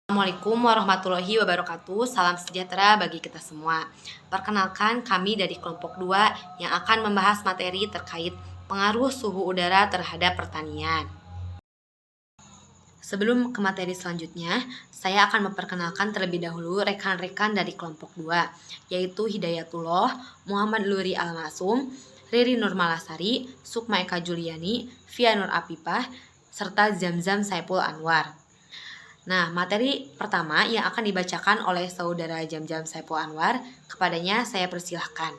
Assalamualaikum warahmatullahi wabarakatuh. Salam sejahtera bagi kita semua. Perkenalkan, kami dari kelompok 2 yang akan membahas materi terkait pengaruh suhu udara terhadap pertanian. Sebelum ke materi selanjutnya, saya akan memperkenalkan terlebih dahulu rekan-rekan dari kelompok 2, yaitu Hidayatullah, Muhammad Luri Almasum, Riri Nurmalasari, Sukma Eka Juliani, Fia Nur Apipah, serta Zamzam Saipul Anwar. Nah, materi pertama yang akan dibacakan oleh saudara Zamzam Saipul Anwar, kepadanya saya persilahkan.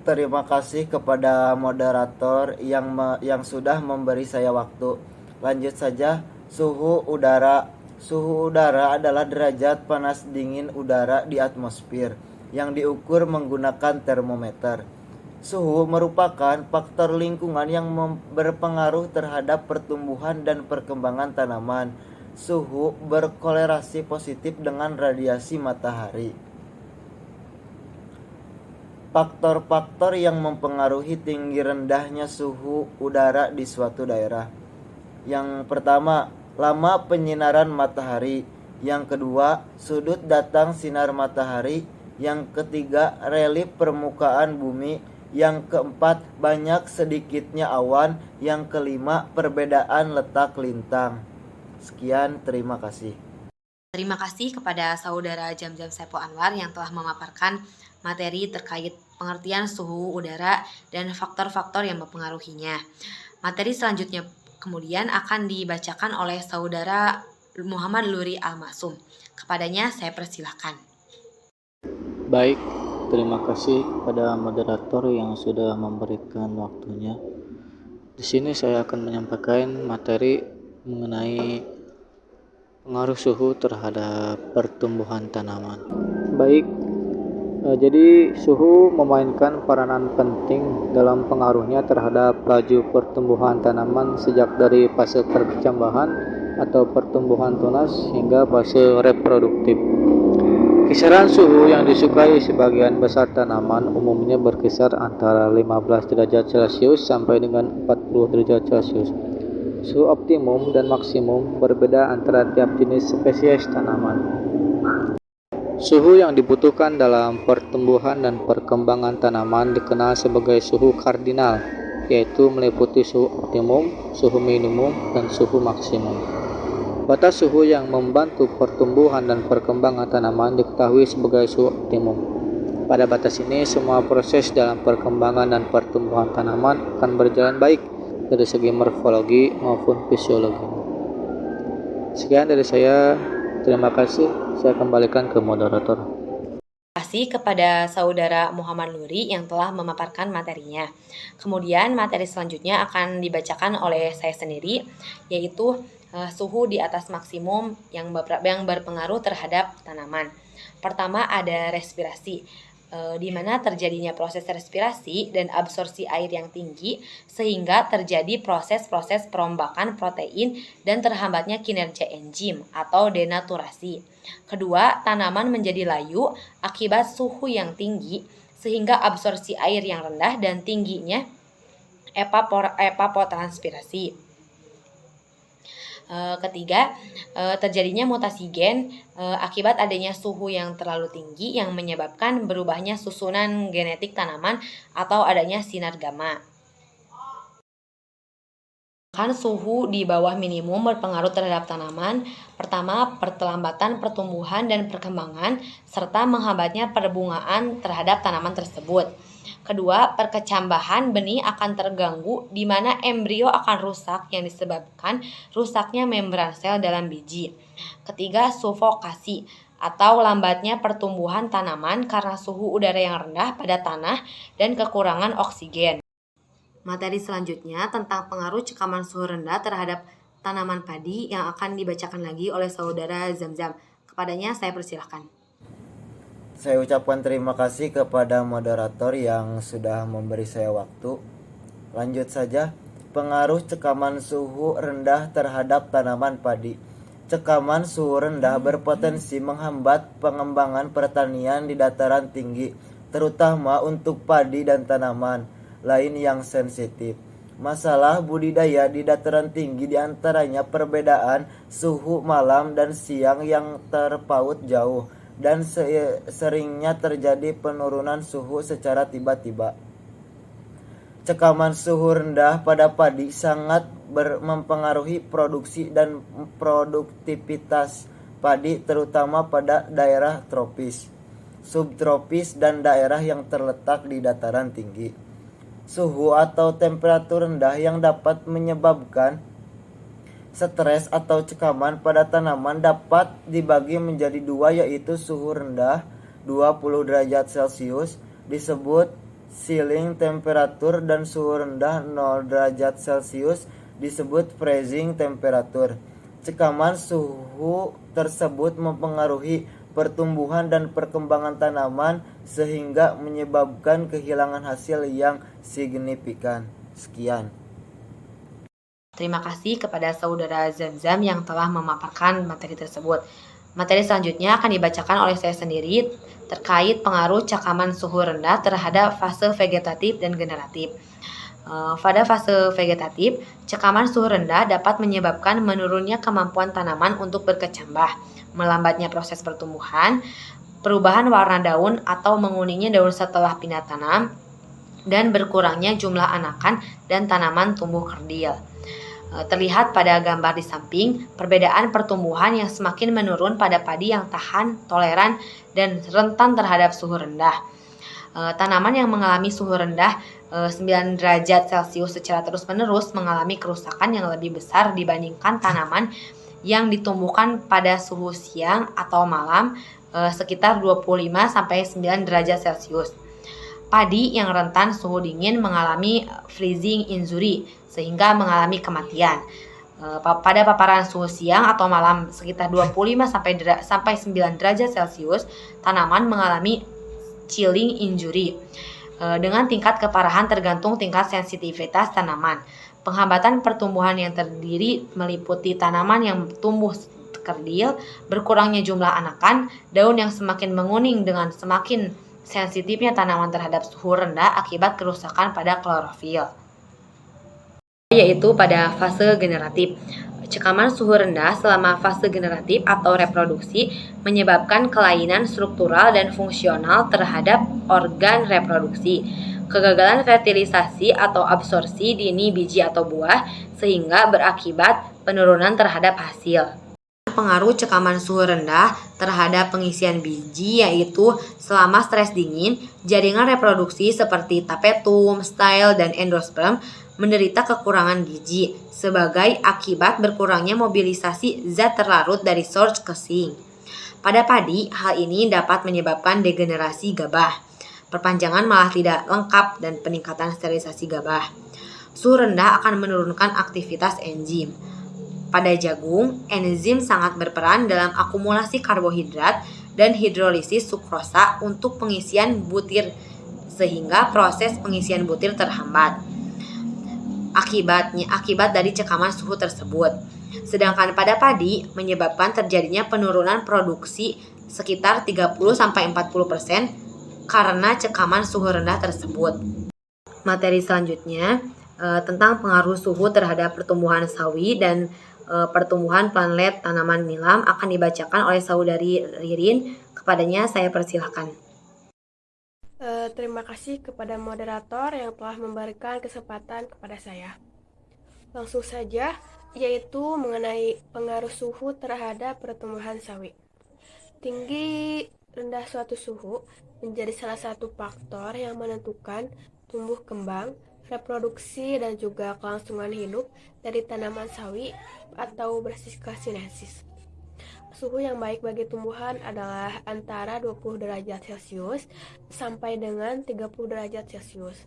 Terima kasih kepada moderator yang sudah memberi saya waktu. Lanjut saja, suhu udara. Suhu udara adalah derajat panas dingin udara di atmosfer yang diukur menggunakan termometer. Suhu merupakan faktor lingkungan yang berpengaruh terhadap pertumbuhan dan perkembangan tanaman. Suhu berkorelasi positif dengan radiasi matahari. Faktor-faktor yang mempengaruhi tinggi rendahnya suhu udara di suatu daerah. Yang pertama, lama penyinaran matahari. Yang kedua, sudut datang sinar matahari. Yang ketiga, relief permukaan bumi. Yang keempat, banyak sedikitnya awan. Yang kelima, perbedaan letak lintang. Sekian, terima kasih. Terima kasih kepada saudara Zamzam Saipul Anwar yang telah memaparkan materi terkait pengertian suhu udara dan faktor-faktor yang mempengaruhinya. Materi selanjutnya kemudian akan dibacakan oleh saudara Muhammad Luri Almasum. Kepadanya saya persilahkan. Baik, terima kasih kepada moderator yang sudah memberikan waktunya. Di sini saya akan menyampaikan materi mengenai pengaruh suhu terhadap pertumbuhan tanaman. Baik, jadi suhu memainkan peranan penting dalam pengaruhnya terhadap laju pertumbuhan tanaman sejak dari fase perkecambahan atau pertumbuhan tunas hingga fase reproduktif. Kisaran suhu yang disukai sebagian besar tanaman umumnya berkisar antara 15 derajat Celcius sampai dengan 40 derajat Celcius. Suhu optimum dan maksimum berbeda antara tiap jenis spesies tanaman. Suhu yang dibutuhkan dalam pertumbuhan dan perkembangan tanaman dikenal sebagai suhu kardinal, yaitu meliputi suhu optimum, suhu minimum, dan suhu maksimum. Batas suhu yang membantu pertumbuhan dan perkembangan tanaman diketahui sebagai suhu optimum. Pada batas ini, semua proses dalam perkembangan dan pertumbuhan tanaman akan berjalan baik dari segi morfologi maupun fisiologi. Sekian dari saya. Terima kasih. Saya kembalikan ke moderator. Terima kasih kepada saudara Muhammad Luri yang telah memaparkan materinya. Kemudian materi selanjutnya akan dibacakan oleh saya sendiri, yaitu suhu di atas maksimum yang berpengaruh terhadap tanaman. Pertama ada respirasi, di mana terjadinya proses respirasi dan absorpsi air yang tinggi sehingga terjadi proses-proses perombakan protein dan terhambatnya kinerja enzim atau denaturasi. Kedua, tanaman menjadi layu akibat suhu yang tinggi sehingga absorpsi air yang rendah dan tingginya evapotranspirasi. Ketiga, terjadinya mutasi gen akibat adanya suhu yang terlalu tinggi yang menyebabkan berubahnya susunan genetik tanaman atau adanya sinar gamma. Suhu di bawah minimum berpengaruh terhadap tanaman. Pertama, perlambatan pertumbuhan dan perkembangan serta menghambatnya perbungaan terhadap tanaman tersebut. Kedua, perkecambahan benih akan terganggu di mana embrio akan rusak yang disebabkan rusaknya membran sel dalam biji. Ketiga, sufokasi atau lambatnya pertumbuhan tanaman karena suhu udara yang rendah pada tanah dan kekurangan oksigen. Materi selanjutnya tentang pengaruh cekaman suhu rendah terhadap tanaman padi yang akan dibacakan lagi oleh saudara Zamzam. Kepadanya saya persilahkan. Saya ucapkan terima kasih kepada moderator yang sudah memberi saya waktu. Lanjut saja, pengaruh cekaman suhu rendah terhadap tanaman padi. Cekaman suhu rendah berpotensi menghambat pengembangan pertanian di dataran tinggi, terutama untuk padi dan tanaman lain yang sensitif. Masalah budidaya di dataran tinggi diantaranya perbedaan suhu malam dan siang yang terpaut jauh dan seringnya terjadi penurunan suhu secara tiba-tiba. Cekaman suhu rendah pada padi sangat mempengaruhi produksi dan produktivitas padi terutama pada daerah tropis, subtropis dan daerah yang terletak di dataran tinggi. Suhu atau temperatur rendah yang dapat menyebabkan stres atau cekaman pada tanaman dapat dibagi menjadi dua, yaitu suhu rendah 20 derajat Celcius disebut ceiling temperature dan suhu rendah 0 derajat Celcius disebut freezing temperature. Cekaman suhu tersebut mempengaruhi pertumbuhan dan perkembangan tanaman sehingga menyebabkan kehilangan hasil yang signifikan. Sekian. Terima kasih kepada saudara Zamzam yang telah memaparkan materi tersebut. Materi selanjutnya akan dibacakan oleh saya sendiri terkait pengaruh cekaman suhu rendah terhadap fase vegetatif dan generatif. Pada fase vegetatif, cekaman suhu rendah dapat menyebabkan menurunnya kemampuan tanaman untuk berkecambah, melambatnya proses pertumbuhan, perubahan warna daun atau menguningnya daun setelah pindah tanam, dan berkurangnya jumlah anakan dan tanaman tumbuh kerdil. Terlihat pada gambar di samping, perbedaan pertumbuhan yang semakin menurun pada padi yang tahan, toleran, dan rentan terhadap suhu rendah. Tanaman yang mengalami suhu rendah 9 derajat Celcius secara terus-menerus mengalami kerusakan yang lebih besar dibandingkan tanaman yang ditumbuhkan pada suhu siang atau malam sekitar 25-9 derajat Celcius. Padi yang rentan suhu dingin mengalami freezing injury sehingga mengalami kematian. Pada paparan suhu siang atau malam sekitar 25-9 derajat Celcius, tanaman mengalami chilling injury. Dengan tingkat keparahan tergantung tingkat sensitivitas tanaman. Penghambatan pertumbuhan yang terdiri meliputi tanaman yang tumbuh kerdil, berkurangnya jumlah anakan, daun yang semakin menguning dengan semakin sensitifnya tanaman terhadap suhu rendah akibat kerusakan pada klorofil. Yaitu pada fase generatif. Cekaman suhu rendah selama fase generatif atau reproduksi menyebabkan kelainan struktural dan fungsional terhadap organ reproduksi, kegagalan fertilisasi atau absorpsi dini biji atau buah, sehingga berakibat penurunan terhadap hasil. Pengaruh cekaman suhu rendah terhadap pengisian biji yaitu selama stres dingin, jaringan reproduksi seperti tapetum, style, dan endosperm menderita kekurangan biji sebagai akibat berkurangnya mobilisasi zat terlarut dari source ke sink. Pada padi, hal ini dapat menyebabkan degenerasi gabah, perpanjangan malah tidak lengkap, dan peningkatan sterilisasi gabah. Suhu rendah akan menurunkan aktivitas enzim. Pada jagung, enzim sangat berperan dalam akumulasi karbohidrat dan hidrolisis sukrosa untuk pengisian butir, sehingga proses pengisian butir terhambat. Akibat dari cekaman suhu tersebut. Sedangkan pada padi menyebabkan terjadinya penurunan produksi sekitar 30-40% karena cekaman suhu rendah tersebut. Materi selanjutnya tentang pengaruh suhu terhadap pertumbuhan sawi dan pertumbuhan planlet tanaman nilam akan dibacakan oleh saudari Ririn. Kepadanya saya persilahkan. Terima kasih kepada moderator yang telah memberikan kesempatan kepada saya. Langsung saja, yaitu mengenai pengaruh suhu terhadap pertumbuhan sawi. Tinggi rendah suatu suhu menjadi salah satu faktor yang menentukan tumbuh kembang, reproduksi, dan juga kelangsungan hidup dari tanaman sawi atau bersiklus sinensis. Suhu yang baik bagi tumbuhan adalah antara 20 derajat Celcius sampai dengan 30 derajat Celcius.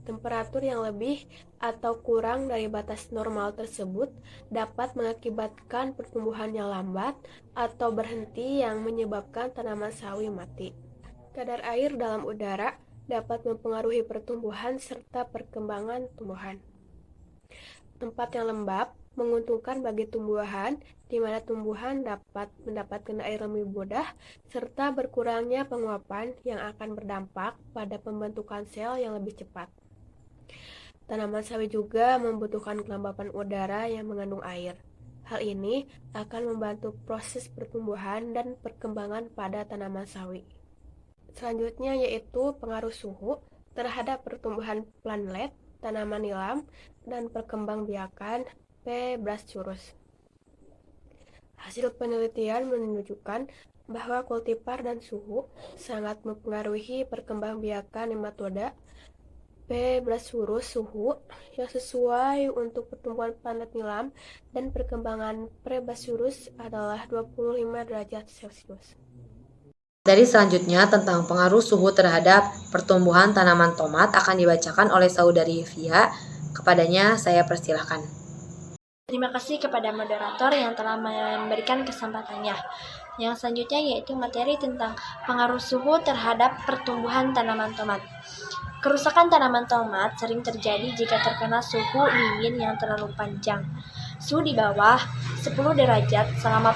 Temperatur yang lebih atau kurang dari batas normal tersebut dapat mengakibatkan pertumbuhan yang lambat atau berhenti yang menyebabkan tanaman sawi mati. Kadar air dalam udara dapat mempengaruhi pertumbuhan serta perkembangan tumbuhan. Tempat yang lembab menguntungkan bagi tumbuhan, di mana tumbuhan dapat mendapatkan air lebih mudah, serta berkurangnya penguapan yang akan berdampak pada pembentukan sel yang lebih cepat. Tanaman sawi juga membutuhkan kelembapan udara yang mengandung air. Hal ini akan membantu proses pertumbuhan dan perkembangan pada tanaman sawi. Selanjutnya yaitu pengaruh suhu terhadap pertumbuhan planlet, tanaman nilam, dan perkembangbiakan P. brachyurus. Hasil penelitian menunjukkan bahwa kultivar dan suhu sangat mempengaruhi perkembangbiakan nematoda P. brachyurus. Suhu yang sesuai untuk pertumbuhan planet nilam dan perkembangan P. brachyurus adalah 25 derajat Celcius. Materi selanjutnya tentang pengaruh suhu terhadap pertumbuhan tanaman tomat akan dibacakan oleh saudari Via. Kepadanya saya persilahkan. Terima kasih kepada moderator yang telah memberikan kesempatannya. Yang selanjutnya yaitu materi tentang pengaruh suhu terhadap pertumbuhan tanaman tomat. Kerusakan tanaman tomat sering terjadi jika terkena suhu dingin yang terlalu panjang. Suhu di bawah 10 derajat selama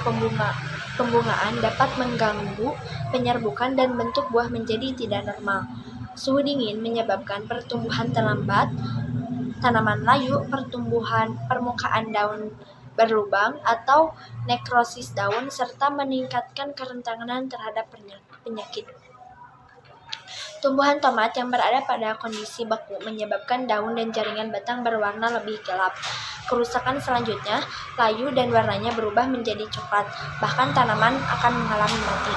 pembungaan dapat mengganggu penyerbukan dan bentuk buah menjadi tidak normal. Suhu dingin menyebabkan pertumbuhan terlambat, tanaman layu, permukaan daun berlubang atau nekrosis daun, serta meningkatkan kerentanan terhadap penyakit. Tumbuhan tomat yang berada pada kondisi beku menyebabkan daun dan jaringan batang berwarna lebih gelap. Kerusakan selanjutnya, layu dan warnanya berubah menjadi coklat, bahkan tanaman akan mengalami mati.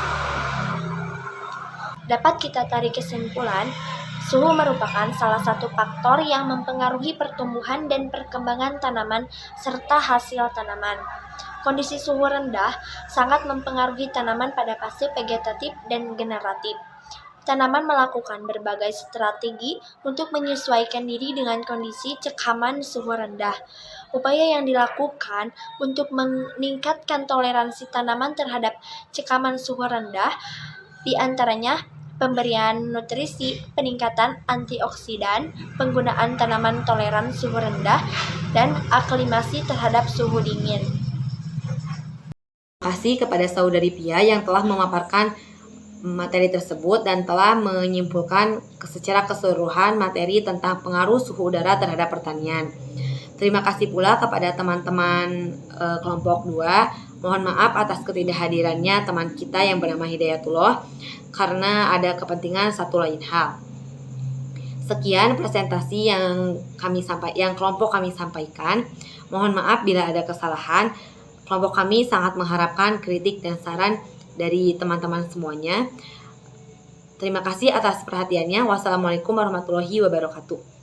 Dapat kita tarik kesimpulan, suhu merupakan salah satu faktor yang mempengaruhi pertumbuhan dan perkembangan tanaman serta hasil tanaman. Kondisi suhu rendah sangat mempengaruhi tanaman pada fase vegetatif dan generatif. Tanaman melakukan berbagai strategi untuk menyesuaikan diri dengan kondisi cekhaman suhu rendah. Upaya yang dilakukan untuk meningkatkan toleransi tanaman terhadap cekhaman suhu rendah diantaranya pemberian nutrisi, peningkatan antioksidan, penggunaan tanaman toleran suhu rendah, dan aklimasi terhadap suhu dingin. Terima kasih kepada saudari Pia yang telah memaparkan materi tersebut dan telah menyimpulkan secara keseluruhan materi tentang pengaruh suhu udara terhadap pertanian. Terima kasih pula kepada teman-teman kelompok 2. Mohon maaf atas ketidakhadirannya teman kita yang bernama Hidayatullah karena ada kepentingan satu lain hal. Sekian presentasi yang kelompok kami sampaikan. Mohon maaf bila ada kesalahan. Kelompok kami sangat mengharapkan kritik dan saran dari teman-teman semuanya. Terima kasih atas perhatiannya. Wassalamualaikum warahmatullahi wabarakatuh.